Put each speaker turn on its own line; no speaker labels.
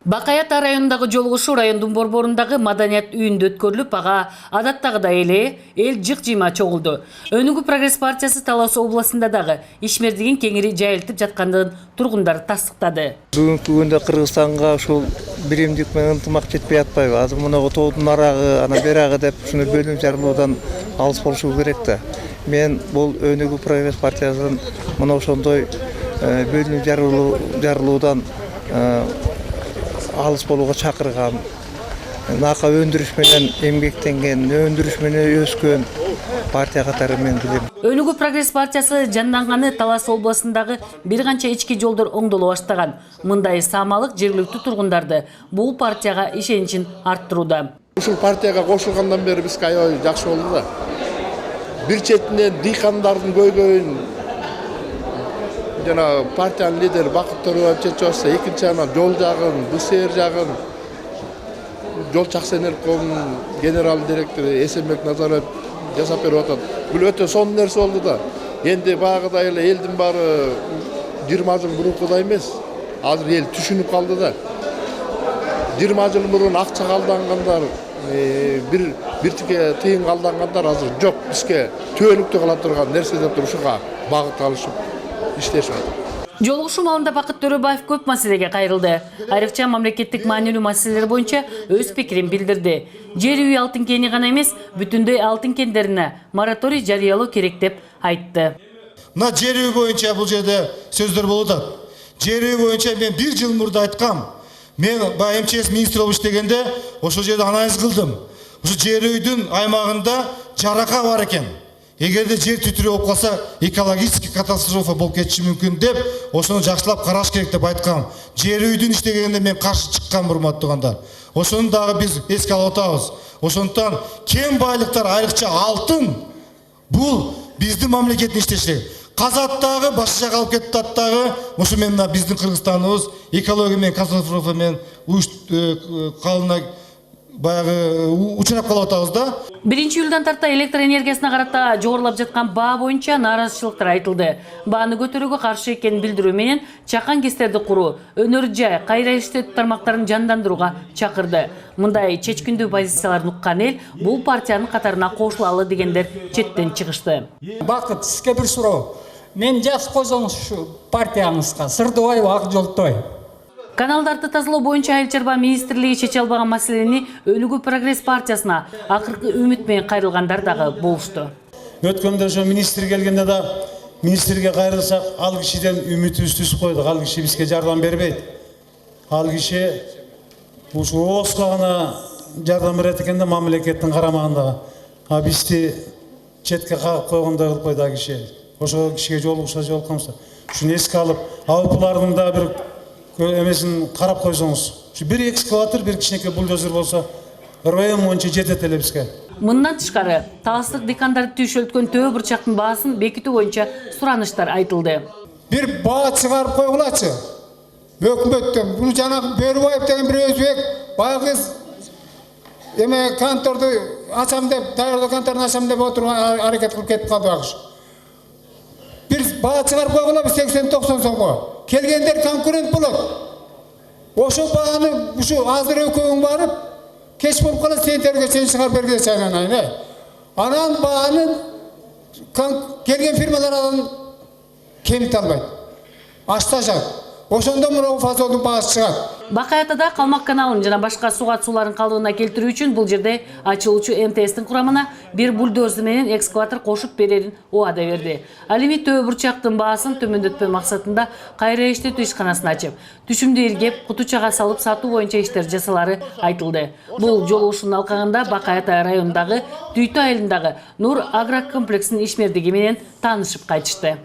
Бакай Ата районундагы жолугушуу райондун борборундагы маданият үйүндө өткөрүлүп, ага адаттагыдай эле эл жык-жыйма чогулду. Өнүгүү Прогресс партиясы Талас областында дагы ишмердигин кеңири жайылтып жаткандыгын тургундар тастыктады.
Бүгүнкү күндө Кыргызстанга ушул биримдик менен ынтымак жетпей атпайбы? Азыр мунагу тоодун арагы, ана берагы деп ушуну бөлүнүп жарылуудан алыс болушу керек да. Мен бул Өнүгүү Прогресс партиясынын мына ошондой бөлүнүп жарылуудан алыс болууга чакырган, нака өндүрүш менен эмгектенген, өндүрүш менен өскөн партия катары мен билем.
Өнүгүү Прогресс партиясы жанданганы Талас областындагы бир канча ички жолдор оңдоло баштаган. Мындай саамалык жергиликтүү тургундарды бул партияга ишеничин арттырууда.
Ушул партияга кошулгандан бери бизге аябай жакшы болду да. Бир четинен дыйкандардын көйгөйүн жана партиянын лидери Бакыт Төрөбаев чечип атса, экинчи жагынан жол жагын, БСР жагын, Жол Чаксэнеркомдун генерал директору Эсенбек Назарбаев жасап берип атат. Бул өтө сонун нерсе болду да. Энди багыдай эле элдин баары 20 жыл мурункудай эмес. Азыр эл түшүнүп калды да. 20 жыл мурун акча алдангандар, бир тике тыйын алдангандар азыр жок. Бизге түбөлүктүү кала турган нерсе деп ушуга багыт алышып иштешип атат.
Жолугушуу маалында Бакыт Төрөбаев көп маселеге кайрылды. Айрыкча мамлекеттик маанилүү маселелер боюнча өз пикирин билдирди. Жер үй алтын кени гана эмес, бүтүндөй алтын кендерине мораторий жарыялоо керек деп айтты.
Мына жер үй боюнча бул жерде сөздөр болуп атат. Жер үй боюнча мен 1 жыл мурда айткам. Мен МЧС министри болуп иштегенде ошол жерде анализ кылдым. Ушу жер үйдүн аймагында жарака бар экен. Эгерде жер түтүрүү болуп калса, экологический катастрофа болуп кетиши мүмкүн деп, ошону жакшылап караш керек деп айткам. Жер үйдүн иштегенде мен каршы чыккам, урматтуу туугандар. Ошону дагы биз эске алып атабыз. Ошондуктан кем байлыктар, айрыкча алтын, бул биздин мамлекеттин иштеши. Казаттагы башка жака алып кетип аттагы, ошо менен биздин Кыргызстаныбыз экология менен катастрофа менен калына баягы учурап калып атабыз да.
1-июлдан тарта электр энергиясына карата жогорулап жаткан баа боюнча нааразычылыктар айтылды. Бааны көтөрүүгө каршы экенин билдирүү менен чакан кестерди куруу, өнөр жай, кайра иштетүү тармактарын жандандырууга чакырды. Мындай чечкиндүү позицияларды уккан эл бул партиянын катарына кошулалы дегендер четтен чыгышты.
Бакыт, сизге бир суроо. Мен жазып койсоңуз ушу партияңызга Сырдыбаев Акжолтой.
Каналдарды тазалоо боюнча Айыл чарба министрлиги чече албаган маселени Өнүгүү Прогресс партиясына акыркы үмүт менен кайрылгандар дагы болушту.
Өткөндө ошо министр келгенде да министрге кайрылсак, ал кишиден үмүтүбүздү үзүп койдук. Ал киши бизге жардам бербейт. Ал киши ушу ООСко гана жардам берет экен да, мамлекеттин карамагындагы. А бизди четке кагып койгондой кылып койду ал киши. Ошол кишиге жолукса, ушуну эске алып, алыплардын да бир эмесин карап койсоңуз, ушу бир экскаватор, бир кичинекей бульдозер болсо, район боюнча жетет эле бизге.
Мындан тышкары, таластык дыйкандарды түйшөлткөн төө бурчактын баасын бекитүү боюнча сураныштар айтылды.
Бир баа чыгарып койгулачы. Өкмөттөн бул жана Бөрүбаев деген бир өзбек баягы эме конторду ачам деп, даярдоо конторун ачам деп отурган аракет кылып кетип калды багыш. Бир баа чыгарып койгула 80-90 сомго. Келгендер конкурент болот. Ошо бааны ушу азыр экөөң барып, кеч болуп калат, сентерге сен чыгарып бергиле чайнанайын. Анан бааны келген фирмалар анан кемите албайт. Аштажат. Ошондо мына фазолдун баасы чыгат.
Бакай Атада Калмак каналын жана башка суу катышууларын калыбына келтирүү үчүн бул жерде ачылуучу МТСтин курамына бир бульдозер менен экскаватор кошуп берерин убада берди. Ал эми төө бурчактын баасын төмөндөтпөө максатында кайра иштетүү ишканасын ачып, түшүмдү иргеп, кутучага салып сатуу боюнча иштер жасалары айтылды. Бул жолугушуунун алкагында Бакай Ата районундагы Түйтө айылындагы Нур агрокомплексинин ишмердиги менен таанышып кайтышты.